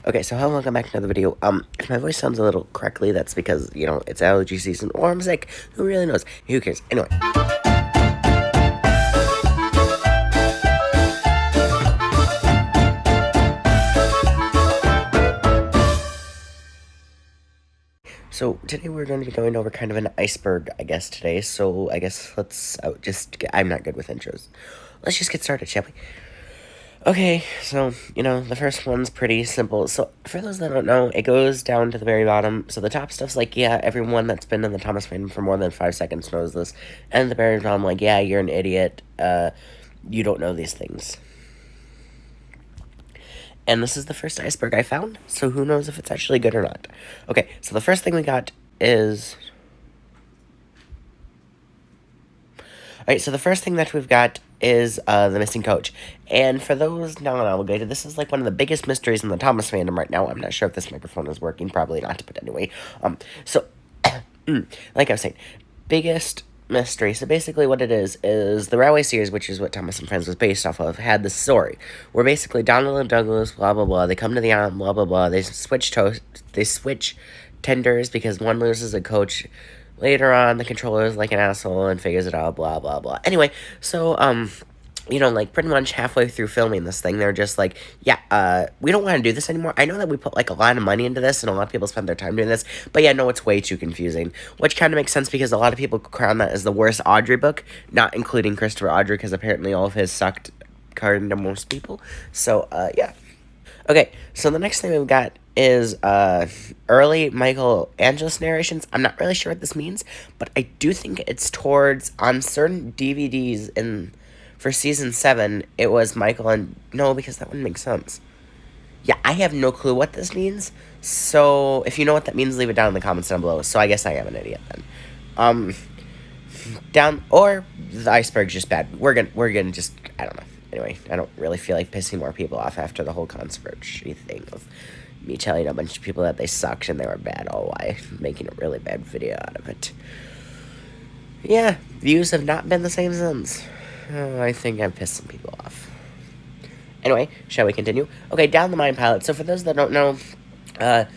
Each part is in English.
Okay, so hello, welcome back to another video. If my voice sounds a little crackly, that's because, it's allergy season, or I'm sick. Who really knows? Who cares? Anyway. So, today we're going to be going over kind of an iceberg, I guess, today. So, I guess I'm not good with intros. Let's just get started, shall we? Okay, so, the first one's pretty simple. So, for those that don't know, it goes down to the very bottom. So, the top stuff's like, yeah, everyone that's been in the Thomas fandom for more than 5 seconds knows this. And the very bottom, like, yeah, you're an idiot. You don't know these things. And this is the first iceberg I found, so who knows if it's actually good or not. Okay, so the first thing we got is... Alright, so the first thing that we've got is the missing coach. And for those non-obligated, this is like one of the biggest mysteries in the Thomas fandom right now. I'm not sure if this microphone is working, probably not, but anyway. Like I was saying, biggest mystery. So basically what it is the Railway series, which is what Thomas and Friends was based off of, had this story where basically Donald and Douglas, blah, blah, blah, they come to the island, blah, blah, blah, they switch tenders because one loses a coach. Later on, the controller is like an asshole and figures it out, blah, blah, blah. Anyway, so, like, pretty much halfway through filming this thing, they're just like, yeah, we don't want to do this anymore. I know that we put, like, a lot of money into this, and a lot of people spend their time doing this, but yeah, no, it's way too confusing. Which kind of makes sense, because a lot of people crown that as the worst Audrey book, not including Christopher Audrey, because apparently all of his sucked, according to most people. So, yeah. Okay, so the next thing we've got is early Michael Angeles narrations. I'm not really sure what this means, but I do think it's towards, on certain DVDs for season 7, it was Michael and... No, because that wouldn't make sense. Yeah, I have no clue what this means, so if you know what that means, leave it down in the comments down below. So I guess I am an idiot then. Or the iceberg's just bad. We're gonna just, I don't know. Anyway, I don't really feel like pissing more people off after the whole controversy thing of me telling a bunch of people that they sucked and they were bad all while making a really bad video out of it. Yeah, views have not been the same since. I think I'm pissing people off. Anyway, shall we continue? Okay, Down the Mine pilot. So for those that don't know, the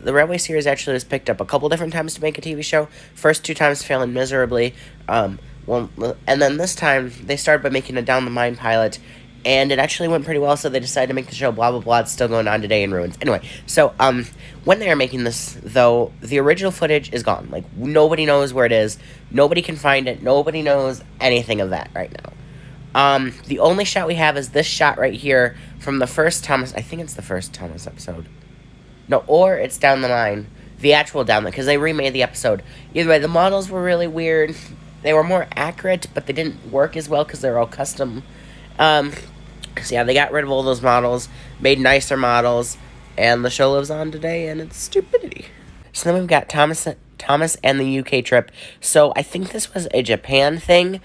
Railway series actually was picked up a couple different times to make a TV show. First 2 times failing miserably. And then this time, they started by making a Down the Mine pilot, and it actually went pretty well, so they decided to make the show, blah, blah, blah. It's still going on today in ruins. Anyway, so, when they were making this, though, the original footage is gone. Like, nobody knows where it is. Nobody can find it. Nobody knows anything of that right now. The only shot we have is this shot right here from the first Thomas... I think it's the first Thomas episode. No, or it's Down the Mine. The actual Down the... Because they remade the episode. Either way, the models were really weird. They were more accurate, but they didn't work as well because they're all custom. So yeah, they got rid of all those models, made nicer models, and the show lives on today, and it's stupidity. So then we've got Thomas and the UK trip. So I think this was a Japan thing.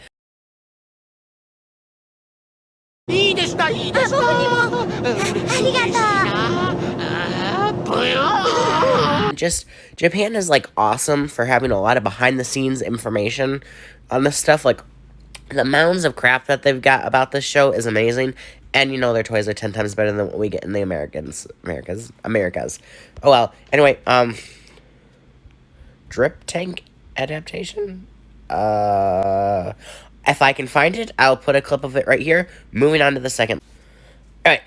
Just, Japan is, like, awesome for having a lot of behind-the-scenes information on this stuff. Like, the mounds of crap that they've got about this show is amazing. And, their toys are 10 times better than what we get in the Americas. Oh, well. Anyway, Drip Tank adaptation? If I can find it, I'll put a clip of it right here. Moving on to the second. Alright.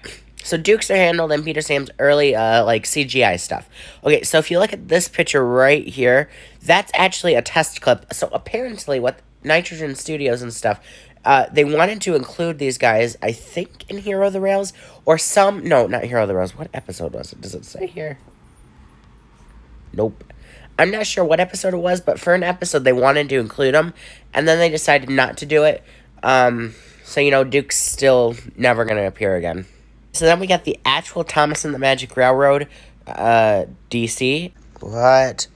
So Dukes are handled in Peter Sam's early, CGI stuff. Okay, so if you look at this picture right here, that's actually a test clip. So apparently what Nitrogen Studios and stuff, they wanted to include these guys, I think, in Hero of the Rails, or no, not Hero of the Rails. What episode was it? Does it say here? Nope. I'm not sure what episode it was, but for an episode, they wanted to include them, and then they decided not to do it. So, Duke's still never going to appear again. So then we got the actual Thomas and the Magic Railroad, DC. What?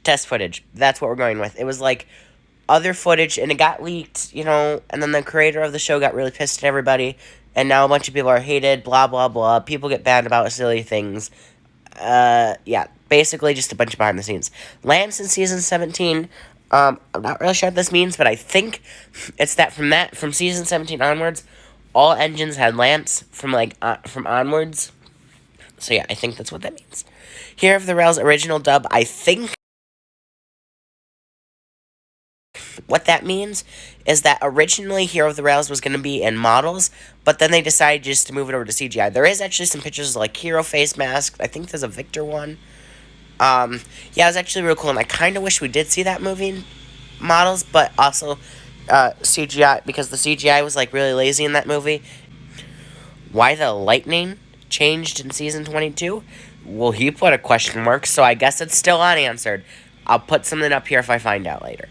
Test footage. That's what we're going with. It was, like, other footage, and it got leaked, and then the creator of the show got really pissed at everybody, and now a bunch of people are hated, blah, blah, blah. People get banned about silly things. Yeah, basically just a bunch of behind the scenes. Lamps in season 17, I'm not really sure what this means, but I think it's from season 17 onwards, all engines had lamps from like from onwards. So yeah, I think that's what that means. Hero of the Rails original dub, I think what that means is that originally Hero of the Rails was going to be in models, but then they decided just to move it over to CGI. There is actually some pictures of like hero face masks. I think there's a Victor one. Yeah, it was actually real cool, and I kind of wish we did see that movie in models, but also CGI, because the CGI was like really lazy in that movie. Why the lightning changed in season 22? Well, he put a question mark, so I guess it's still unanswered. I'll put something up here if I find out later.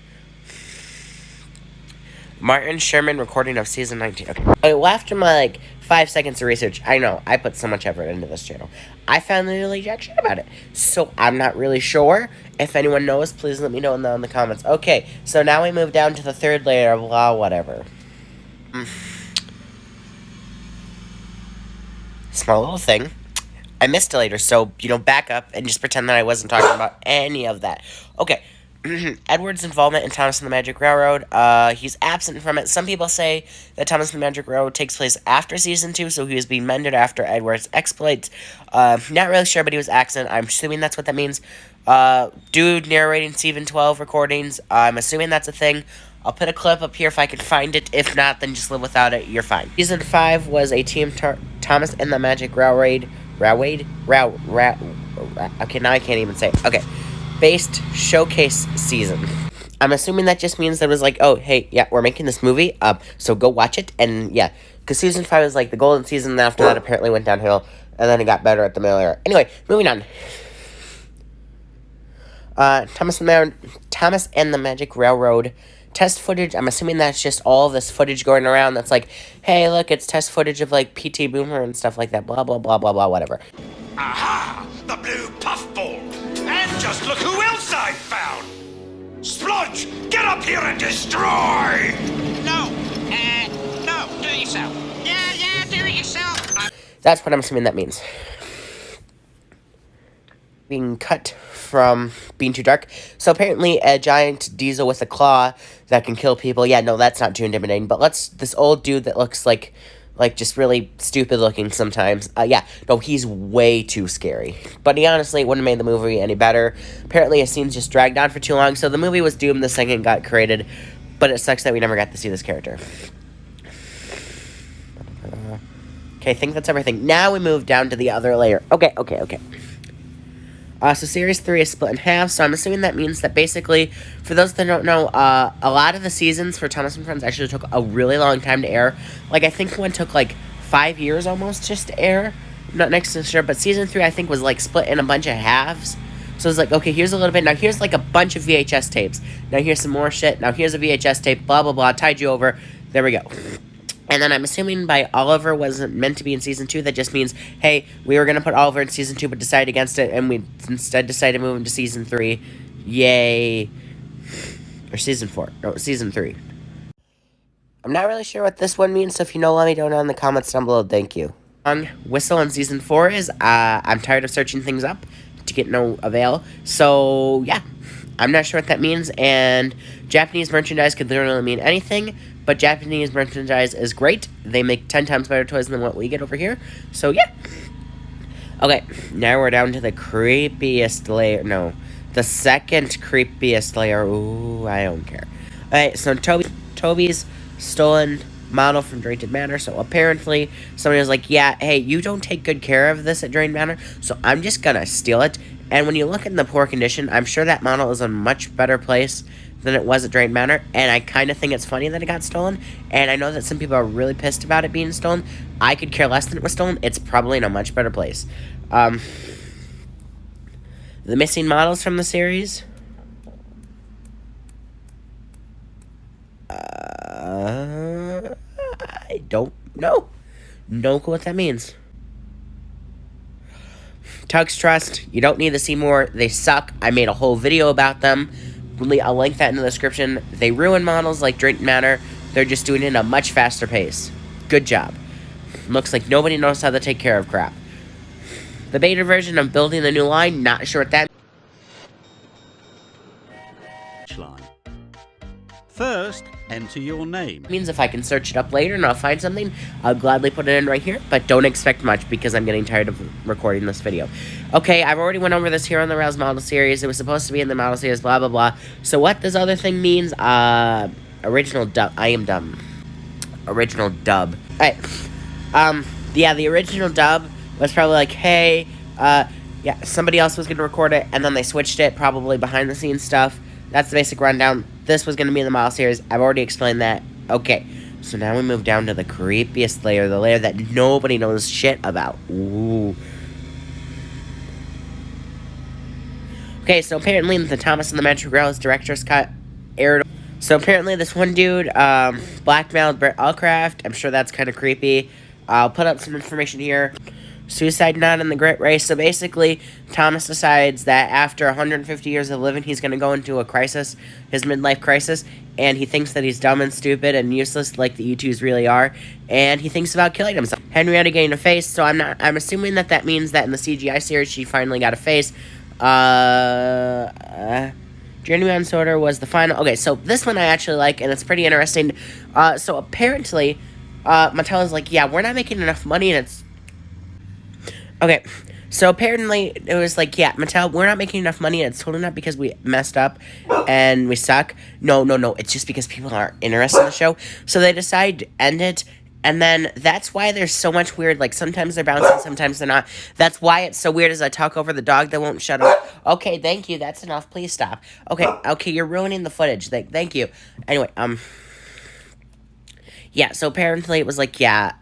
Martin Sherman recording of season 19. Okay, well, after my, like, 5 seconds of research, I know, I put so much effort into this channel. I found literally jack shit about it. So, I'm not really sure. If anyone knows, please let me know in the comments. Okay, so now we move down to the third layer, blah, whatever. Small little thing. I missed it later, so, back up and just pretend that I wasn't talking about any of that. Okay. Edward's involvement in Thomas and the Magic Railroad, he's absent from it. Some people say that Thomas and the Magic Railroad takes place after season 2, so he was being mentored after Edward's exploits. Not really sure, but he was absent. I'm assuming that's what that means. Dude narrating season 12 recordings, I'm assuming that's a thing. I'll put a clip up here if I can find it. If not, then just live without it. You're fine. Season 5 was a Team Thomas and the Magic Railroad. Okay, now I can't even say it. Okay. Based showcase season. I'm assuming that just means that it was like, oh, hey, yeah, we're making this movie, so go watch it, and yeah, because season 5 was like the golden season, and after that apparently went downhill, and then it got better at the middle era. Anyway, moving on. Thomas and the Magic Railroad test footage. I'm assuming that's just all this footage going around that's like, hey, look, it's test footage of like P.T. Boomer and stuff like that, blah, blah, blah, blah, blah, whatever. Aha! The blue puffball! And just look who else I found! Splodge, get up here and destroy! No, do it yourself. Yeah, do it yourself. That's what I'm assuming that means. Being cut from being too dark. So apparently a giant diesel with a claw that can kill people. Yeah, no, that's not too intimidating. But this old dude that looks like just really stupid looking sometimes. Yeah, no, he's way too scary. But he honestly wouldn't have made the movie any better. Apparently, his scenes just dragged on for too long, so the movie was doomed the second it got created. But it sucks that we never got to see this character. Okay, I think that's everything. Now we move down to the other layer. Okay. So Series 3 is split in half, so I'm assuming that means that basically, for those that don't know, a lot of the seasons for Thomas and Friends actually took a really long time to air. Like, I think one took, 5 years almost just to air. I'm not next to sure, but Season 3, I think, was, split in a bunch of halves. So it's like, okay, here's a little bit, now here's, a bunch of VHS tapes. Now here's some more shit, now here's a VHS tape, blah, blah, blah, tied you over. There we go. And then I'm assuming by Oliver wasn't meant to be in Season 2. That just means, hey, we were going to put Oliver in Season 2, but decided against it, and we instead decided to move him to Season 3. Yay. Or Season 4. No, Season 3. I'm not really sure what this one means, so if you know, let me know in the comments down below. Thank you. Whistle in Season 4 is, I'm tired of searching things up to get no avail. So, yeah. I'm not sure what that means, and Japanese merchandise could literally mean anything, but Japanese merchandise is great. They make 10 times better toys than what we get over here, so yeah. Okay, now we're down to the creepiest layer. No, the second creepiest layer. Ooh, I don't care. Alright, so Toby's stolen model from Drayton Manor, so apparently somebody was like, yeah, hey, you don't take good care of this at Drayton Manor, so I'm just gonna steal it. And when you look in the poor condition, I'm sure that model is in a much better place than it was at Drayton Manor, and I kind of think it's funny that it got stolen, and I know that some people are really pissed about it being stolen. I could care less that it was stolen. It's probably in a much better place. The missing models from the series? I don't know. No clue what that means. Tug's Trust, you don't need to see more. They suck. I made a whole video about them. I'll link that in the description. They ruin models like Drayton Manor. They're just doing it in a much faster pace. Good job. Looks like nobody knows how to take care of crap. The beta version of building the new line, not sure what that line. First, enter your name. Means if I can search it up later and I'll find something, I'll gladly put it in right here, but don't expect much because I'm getting tired of recording this video. Okay, I've already went over this here on the Rails model series. It was supposed to be in the model series, blah, blah, blah. So what this other thing means, original dub. I am dumb. Original dub. Alright, yeah, the original dub was probably like, hey, yeah, somebody else was going to record it, and then they switched it, probably behind-the-scenes stuff. That's the basic rundown. This was going to be in the model series. I've already explained that. Okay, so now we move down to the creepiest layer, the layer that nobody knows shit about. Ooh. Okay, so apparently the Thomas and the Magic Rails director's cut aired. So apparently this one dude blackmailed Brett Allcraft. I'm sure that's kind of creepy. I'll put up some information here. Suicide Knot in the Great Race. So basically, Thomas decides that after 150 years of living, he's going to go into a crisis, his midlife crisis, and he thinks that he's dumb and stupid and useless like the U2s really are, and he thinks about killing himself. Henrietta getting a face, so I'm assuming that means that in the CGI series, she finally got a face. Journey on Sorter was the final. Okay, so this one I actually like, and it's pretty interesting. So apparently, Mattel is like, yeah, we're not making enough money, and it's... Okay, so apparently it was like, yeah, Mattel, we're not making enough money, and it's totally not because we messed up and we suck. No, it's just because people aren't interested in the show. So they decide to end it, and then that's why there's so much weird, like, sometimes they're bouncing, sometimes they're not. That's why it's so weird as I talk over the dog that won't shut up. Okay, thank you, that's enough, please stop. Okay, you're ruining the footage, thank you. Anyway, yeah, so apparently it was like, yeah,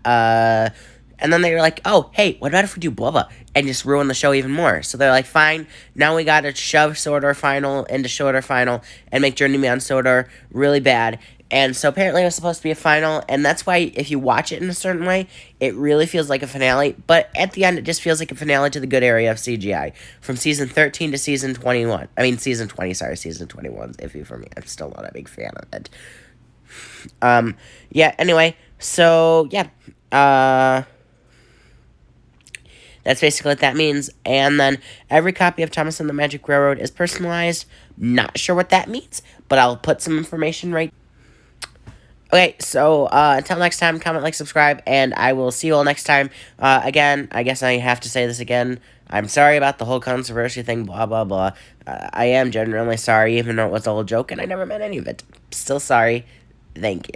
and then they were like, oh, hey, what about if we do Bubba and just ruin the show even more? So they're like, fine, now we gotta shove Sorter Final into Sorter Final and make Journeyman Sorter really bad. And so apparently it was supposed to be a final, and that's why if you watch it in a certain way, it really feels like a finale. But at the end, it just feels like a finale to the good area of CGI. From Season 13 to Season 21. I mean, Season 20, sorry, Season 21's iffy for me. I'm still not a big fan of it. Yeah, anyway, so, yeah, that's basically what that means. And then every copy of Thomas and the Magic Railroad is personalized. Not sure what that means, but I'll put some information right. Okay, so until next time, comment, like, subscribe, and I will see you all next time. Again, I guess I have to say this again. I'm sorry about the whole controversy thing, blah, blah, blah. I am genuinely sorry, even though it was a whole joke, and I never meant any of it. Still sorry. Thank you.